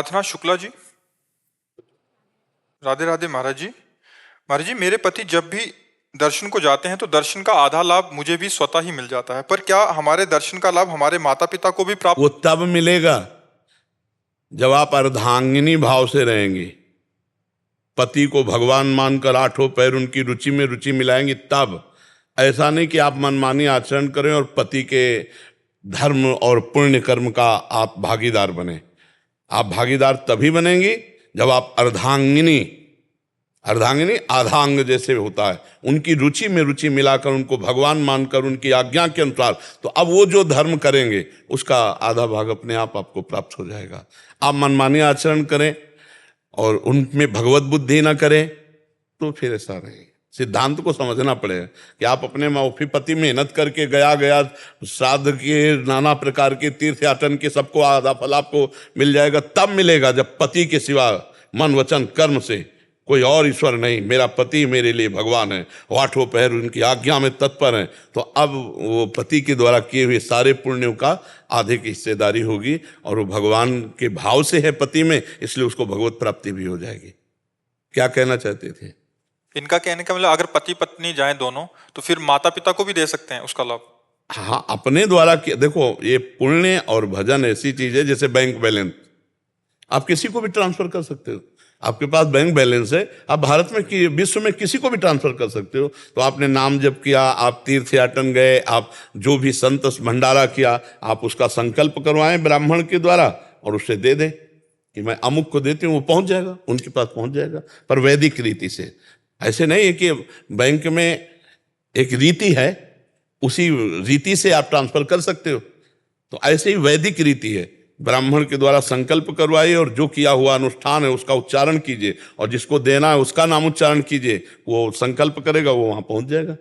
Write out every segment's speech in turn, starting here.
प्रार्थना शुक्ला जी। राधे राधे महाराज जी। महाराज जी, मेरे पति जब भी दर्शन को जाते हैं तो दर्शन का आधा लाभ मुझे भी स्वतः ही मिल जाता है, पर क्या हमारे दर्शन का लाभ हमारे माता पिता को भी प्राप्त? वो तब मिलेगा जब आप अर्धांगिनी भाव से रहेंगे, पति को भगवान मानकर आठों पैर उनकी रुचि में रुचि मिलाएंगे तब। ऐसा नहीं कि आप मनमानी आचरण करें और पति के धर्म और पुण्य कर्म का आप भागीदार बने। आप भागीदार तभी बनेंगे जब आप अर्धांगिनी आधा अंग जैसे होता है, उनकी रुचि में रुचि मिलाकर उनको भगवान मानकर उनकी आज्ञा के अनुसार, तो अब वो जो धर्म करेंगे उसका आधा भाग अपने आप आपको प्राप्त हो जाएगा। आप मनमानी आचरण करें और उनमें भगवत बुद्धि ना करें तो फिर ऐसा नहीं। सिद्धांत को समझना पड़ेगा कि आप अपने मौफी पति मेहनत करके गया श्राद्ध के नाना प्रकार के तीर्थ याटन के सबको आधा फल आपको मिल जाएगा, तब मिलेगा जब पति के सिवा मन वचन कर्म से कोई और ईश्वर नहीं, मेरा पति मेरे लिए भगवान है, आठों पहर उनकी आज्ञा में तत्पर हैं, तो अब वो पति के द्वारा किए हुए सारे पुण्यों का आधे की हिस्सेदारी होगी और वो भगवान के भाव से है पति में, इसलिए उसको भगवत प्राप्ति भी हो जाएगी। क्या कहना चाहते थे? इनका कहने का मतलब अगर पति पत्नी जाएं दोनों तो फिर माता पिता को भी दे सकते हैं उसका लाभ? हाँ, अपने द्वारा देखो, ये पुण्य और भजन ऐसी चीज है जैसे बैंक बैलेंस, आप किसी को भी ट्रांसफर कर सकते हो। आपके पास बैंक बैलेंस है, आप भारत में विश्व में किसी को भी ट्रांसफर कर सकते हो। तो आपने नाम जप किया, आप तीर्थ याटन गए, आप जो भी संत भंडारा किया, आप उसका संकल्प करवाएं ब्राह्मण के द्वारा और उसे दे दें कि मैं अमुक को देती हूँ, वो पहुंच जाएगा, उनके पास पहुंच जाएगा, पर वैदिक रीति से। ऐसे नहीं है कि बैंक में एक रीति है, उसी रीति से आप ट्रांसफर कर सकते हो। तो ऐसे ही वैदिक रीति है, ब्राह्मण के द्वारा संकल्प करवाइए और जो किया हुआ अनुष्ठान है उसका उच्चारण कीजिए और जिसको देना है उसका नाम उच्चारण कीजिए, वो संकल्प करेगा, वो वहां पहुंच जाएगा।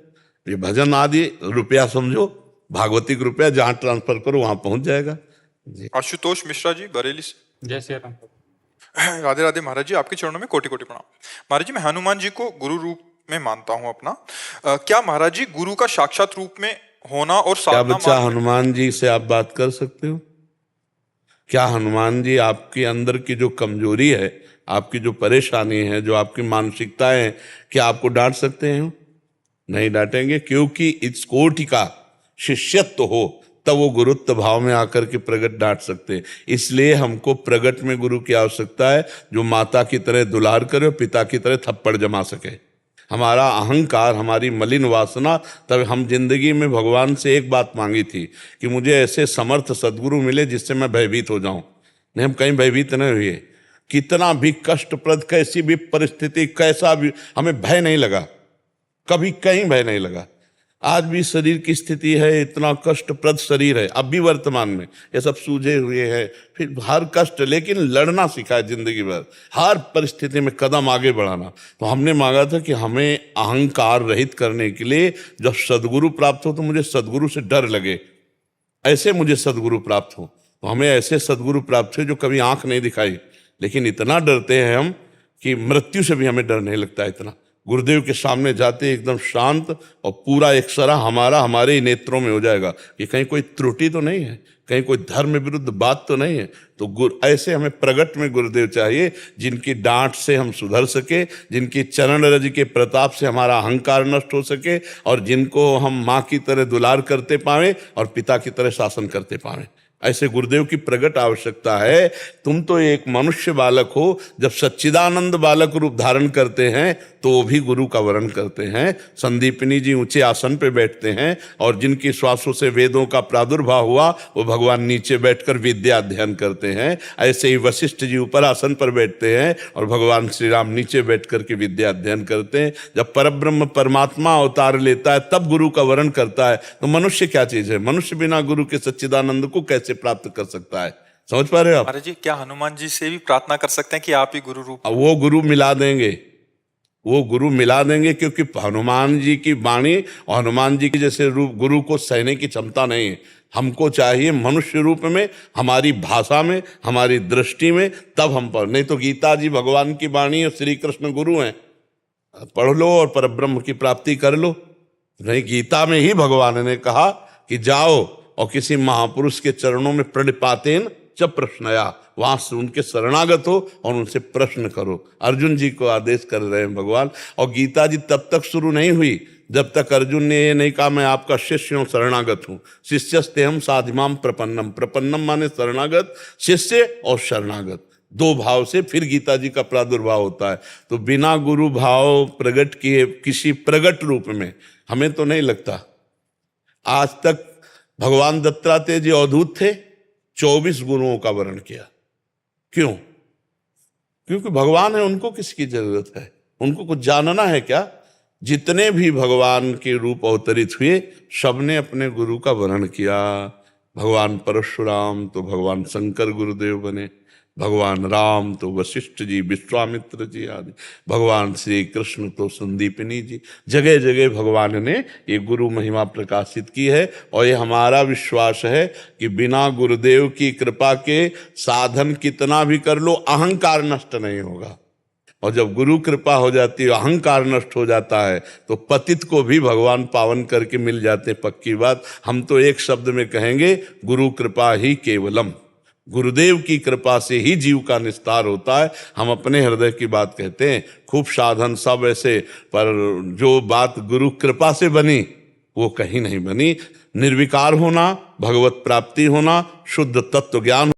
ये भजन आदि रुपया समझो, भागवतिक रुपया जहां ट्रांसफर करो वहां पहुंच जाएगा। आशुतोष मिश्रा जी, बरेली से। जय श्री राम। राधे राधे महाराज जी, आपके चरणों में कोटि कोटि प्रणाम। महाराज जी, मैं हनुमान जी को गुरु रूप में मानता हूँ अपना। क्या महाराज जी गुरु का साक्षात रूप में होना और क्या बच्चा हनुमान जी से आप बात कर सकते हो? क्या हनुमान जी आपके अंदर की जो कमजोरी है, आपकी जो परेशानी है, जो आपकी मानसिकताएं हैं, क्या आपको डांट सकते हैं? नहीं डांटेंगे, क्योंकि इस कोटि का शिष्यत्व हो तब वो गुरुत्व भाव में आकर के प्रगट डांट सकते हैं। इसलिए हमको प्रगट में गुरु की आवश्यकता है जो माता की तरह दुलार करे और पिता की तरह थप्पड़ जमा सके। हमारा अहंकार, हमारी मलिन वासना, तब हम जिंदगी में भगवान से एक बात मांगी थी कि मुझे ऐसे समर्थ सदगुरु मिले जिससे मैं भयभीत हो जाऊं। नहीं, हम कहीं भयभीत नहीं हुए। कितना भी कष्टप्रद, कैसी भी परिस्थिति, कैसा भी, हमें भय नहीं लगा, कभी कहीं भय नहीं लगा। आज भी शरीर की स्थिति है, इतना कष्टप्रद शरीर है, अब भी वर्तमान में ये सब सूझे हुए हैं, फिर हर कष्ट, लेकिन लड़ना सीखा है जिंदगी भर, हर परिस्थिति में कदम आगे बढ़ाना। तो हमने मांगा था कि हमें अहंकार रहित करने के लिए जब सदगुरु प्राप्त हो तो मुझे सदगुरु से डर लगे, ऐसे मुझे सदगुरु प्राप्त हो। तो हमें ऐसे सदगुरु प्राप्त हुए जो कभी आंख नहीं दिखाई, लेकिन इतना डरते हैं हम कि मृत्यु से भी हमें डर नहीं लगता। इतना गुरुदेव के सामने जाते एकदम शांत और पूरा एक सरा हमारे ही नेत्रों में हो जाएगा कि कहीं कोई त्रुटि तो नहीं है, कहीं कोई धर्म विरुद्ध बात तो नहीं है। तो ऐसे हमें प्रगट में गुरुदेव चाहिए जिनकी डांट से हम सुधर सके, जिनकी चरण रज के प्रताप से हमारा अहंकार नष्ट हो सके और जिनको हम माँ की तरह दुलार करते पाएं और पिता की तरह शासन करते पाएं। ऐसे गुरुदेव की प्रगट आवश्यकता है। तुम तो एक मनुष्य बालक हो, जब सच्चिदानंद बालक रूप धारण करते हैं तो वो भी गुरु का वरण करते हैं। संदीपनी जी ऊंचे आसन पे बैठते हैं और जिनकी श्वासों से वेदों का प्रादुर्भाव हुआ वो भगवान नीचे बैठकर विद्या अध्ययन करते हैं। ऐसे ही वशिष्ठ जी ऊपर आसन पर बैठते हैं और भगवान श्री राम नीचे बैठ करके विद्या अध्ययन करते हैं। जब परब्रह्म परमात्मा अवतार लेता है तब गुरु का वरण करता है। तो मनुष्य क्या चीज है? मनुष्य बिना गुरु के सच्चिदानंद को कैसे प्राप्त कर सकता है? समझ पा रहे हो आप? महाराज जी, क्या हनुमान जी से भी प्रार्थना कर सकते हैं कि आप ही गुरु रूप? वो गुरु मिला देंगे, वो गुरु मिला देंगे, क्योंकि हनुमान जी की वाणी और हनुमान जी की जैसे रूप गुरु को सहने की क्षमता नहीं है। हमको चाहिए मनुष्य रूप में, हमारी भाषा में, हमारी दृष्टि में, तब हम पढ़। नहीं तो गीता जी भगवान की वाणी और श्री कृष्ण गुरु हैं, पढ़ लो और परब्रह्म की प्राप्ति कर लो। नहीं, गीता में ही भगवान ने कहा कि जाओ और किसी महापुरुष के चरणों में प्रणिपातेन च प्रश्नया, वहां से उनके शरणागत हो और उनसे प्रश्न करो। अर्जुन जी को आदेश कर रहे हैं भगवान। और गीता जी तब तक शुरू नहीं हुई जब तक अर्जुन ने ये नहीं कहा मैं आपका शिष्य हूं, शरणागत हूं। शिष्यस्तेहम साधिमाम प्रपन्नम, प्रपन्नम माने शरणागत, शिष्य और शरणागत दो भाव से फिर गीता जी का प्रादुर्भाव होता है। तो बिना गुरु भाव प्रकट किए किसी प्रकट रूप में हमें तो नहीं लगता। आज तक भगवान दत्तात्रेय जी अवधूत थे, 24 गुरुओं का वर्ण किया। क्यों? क्योंकि भगवान है, उनको किसकी जरूरत है? उनको कुछ जानना है क्या? जितने भी भगवान के रूप अवतरित हुए सबने अपने गुरु का वर्ण किया। भगवान परशुराम तो भगवान शंकर गुरुदेव बने, भगवान राम तो वशिष्ठ जी, विश्वामित्र जी आदि, भगवान श्री कृष्ण तो संदीपनी जी। जगह जगह भगवान ने ये गुरु महिमा प्रकाशित की है। और ये हमारा विश्वास है कि बिना गुरुदेव की कृपा के साधन कितना भी कर लो, अहंकार नष्ट नहीं होगा। और जब गुरु कृपा हो जाती है, अहंकार नष्ट हो जाता है, तो पतित को भी भगवान पावन करके मिल जाते। पक्की बात। हम तो एक शब्द में कहेंगे, गुरु कृपा ही केवलम। गुरुदेव की कृपा से ही जीव का निस्तार होता है। हम अपने हृदय की बात कहते हैं, खूब साधन सब ऐसे, पर जो बात गुरु कृपा से बनी वो कहीं नहीं बनी। निर्विकार होना, भगवत प्राप्ति होना, शुद्ध तत्व ज्ञान